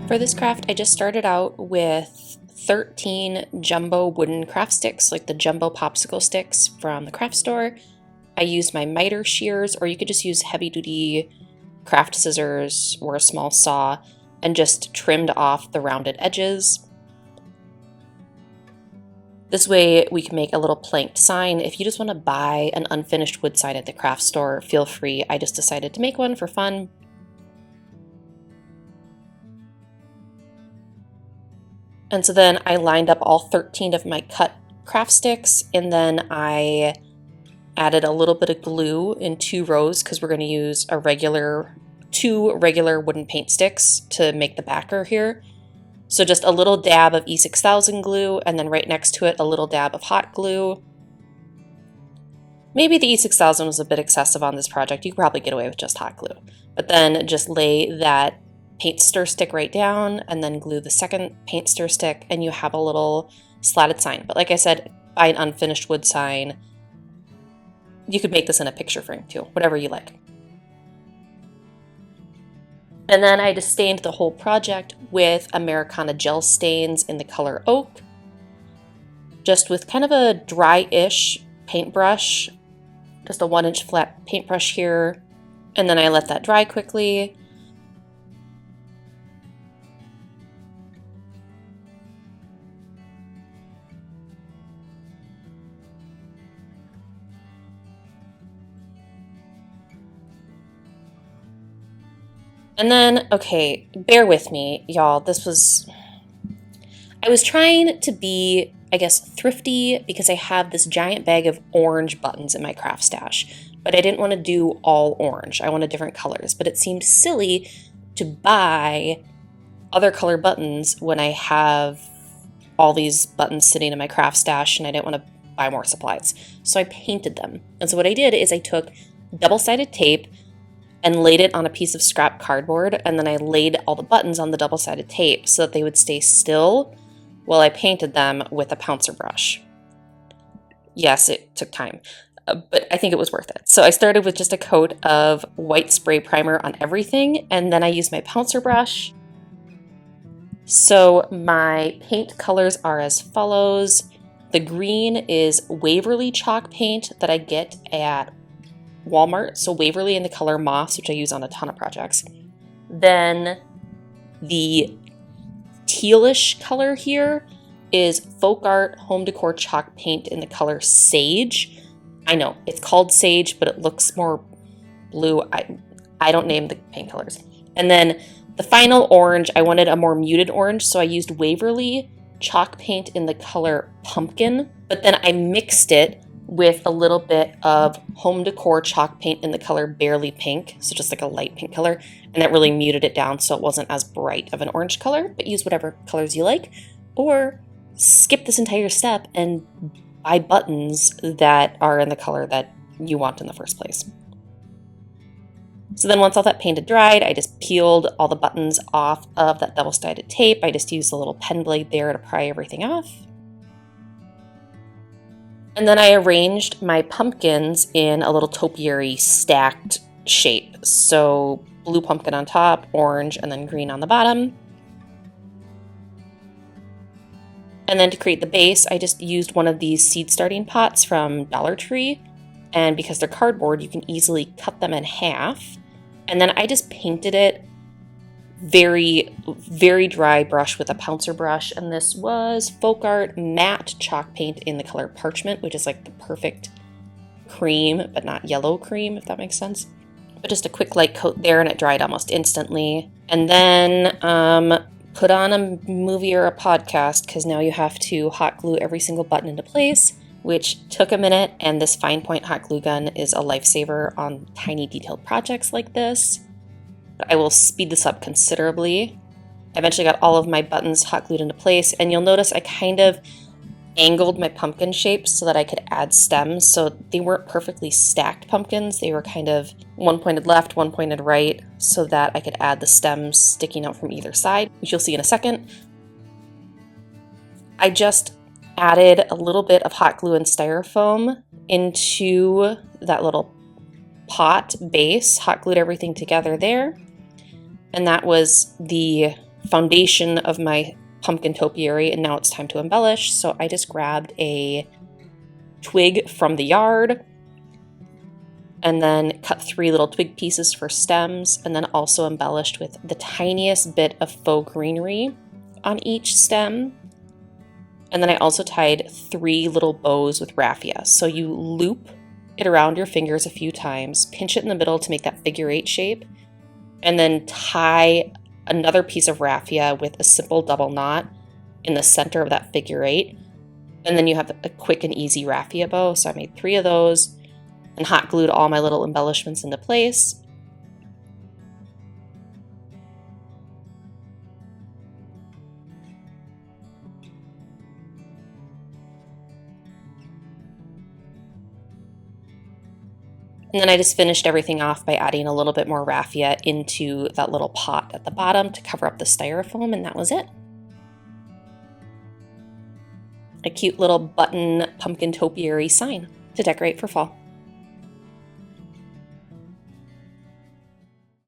For this craft, I just started out with 13 jumbo wooden craft sticks, like the jumbo popsicle sticks from the craft store. I used my miter shears, or you could just use heavy-duty craft scissors or a small saw, and just trimmed off the rounded edges. This way we can make a little planked sign. If you just want to buy an unfinished wood sign at the craft store, feel free. I just decided to make one for fun. And so then I lined up all 13 of my cut craft sticks, and then I added a little bit of glue in 2 rows because we're going to use two regular wooden paint sticks to make the backer here. So just a little dab of E6000 glue, and then right next to it a little dab of hot glue. Maybe the E6000 was a bit excessive on this project. You could probably get away with just hot glue. But then just lay that paint stir stick right down, and then glue the second paint stir stick, and you have a little slatted sign. But like I said, buy an unfinished wood sign. You could make this in a picture frame too, whatever you like. And then I just stained the whole project with Americana gel stains in the color oak, just with kind of a dry-ish paintbrush, just a 1-inch flat paintbrush here, and then I let that dry quickly. And then, okay, bear with me, y'all. I was trying to be, I guess, thrifty because I have this giant bag of orange buttons in my craft stash, but I didn't want to do all orange. I wanted different colors, but it seemed silly to buy other color buttons when I have all these buttons sitting in my craft stash and I didn't want to buy more supplies. So I painted them. And so what I did is I took double-sided tape and laid it on a piece of scrap cardboard, and then I laid all the buttons on the double-sided tape so that they would stay still while I painted them with a pouncer brush. Yes, it took time, but I think it was worth it. So I started with just a coat of white spray primer on everything, and then I used my pouncer brush. So my paint colors are as follows. The green is Waverly chalk paint that I get at Walmart, so Waverly in the color Moss, which I use on a ton of projects. Then the tealish color here is Folk Art Home Decor chalk paint in the color Sage. I know, it's called Sage, but it looks more blue. I don't name the paint colors. And then the final orange, I wanted a more muted orange, so I used Waverly chalk paint in the color Pumpkin, but then I mixed it with a little bit of Home Decor chalk paint in the color Barely Pink, so just like a light pink color, and that really muted it down so it wasn't as bright of an orange color, but use whatever colors you like, or skip this entire step and buy buttons that are in the color that you want in the first place. So then once all that paint had dried, I just peeled all the buttons off of that double-sided tape. I just used a little pen blade there to pry everything off. And then I arranged my pumpkins in a little topiary stacked shape. So blue pumpkin on top, orange, and then green on the bottom. And then to create the base, I just used one of these seed starting pots from Dollar Tree. And because they're cardboard, you can easily cut them in half. And then I just painted it very, very dry brush with a pouncer brush, and this was Folk Art matte chalk paint in the color Parchment, which is like the perfect cream, but not yellow cream, if that makes sense. But just a quick light coat there, and it dried almost instantly. And then put on a movie or a podcast, because now you have to hot glue every single button into place, which took a minute, and this fine point hot glue gun is a lifesaver on tiny detailed projects like this. I will speed this up considerably. I eventually got all of my buttons hot glued into place, and you'll notice I kind of angled my pumpkin shapes so that I could add stems, so they weren't perfectly stacked pumpkins. They were kind of one pointed left, one pointed right, so that I could add the stems sticking out from either side, which you'll see in a second. I just added a little bit of hot glue and styrofoam into that little pot base, hot glued everything together there. And that was the foundation of my pumpkin topiary, and now it's time to embellish. So I just grabbed a twig from the yard and then cut 3 little twig pieces for stems, and then also embellished with the tiniest bit of faux greenery on each stem. And then I also tied 3 little bows with raffia. So you loop it around your fingers a few times, pinch it in the middle to make that figure 8 shape, and then tie another piece of raffia with a simple double knot in the center of that figure 8. And then you have a quick and easy raffia bow. So I made 3 of those and hot glued all my little embellishments into place. And then I just finished everything off by adding a little bit more raffia into that little pot at the bottom to cover up the styrofoam, and that was it. A cute little button pumpkin topiary sign to decorate for fall.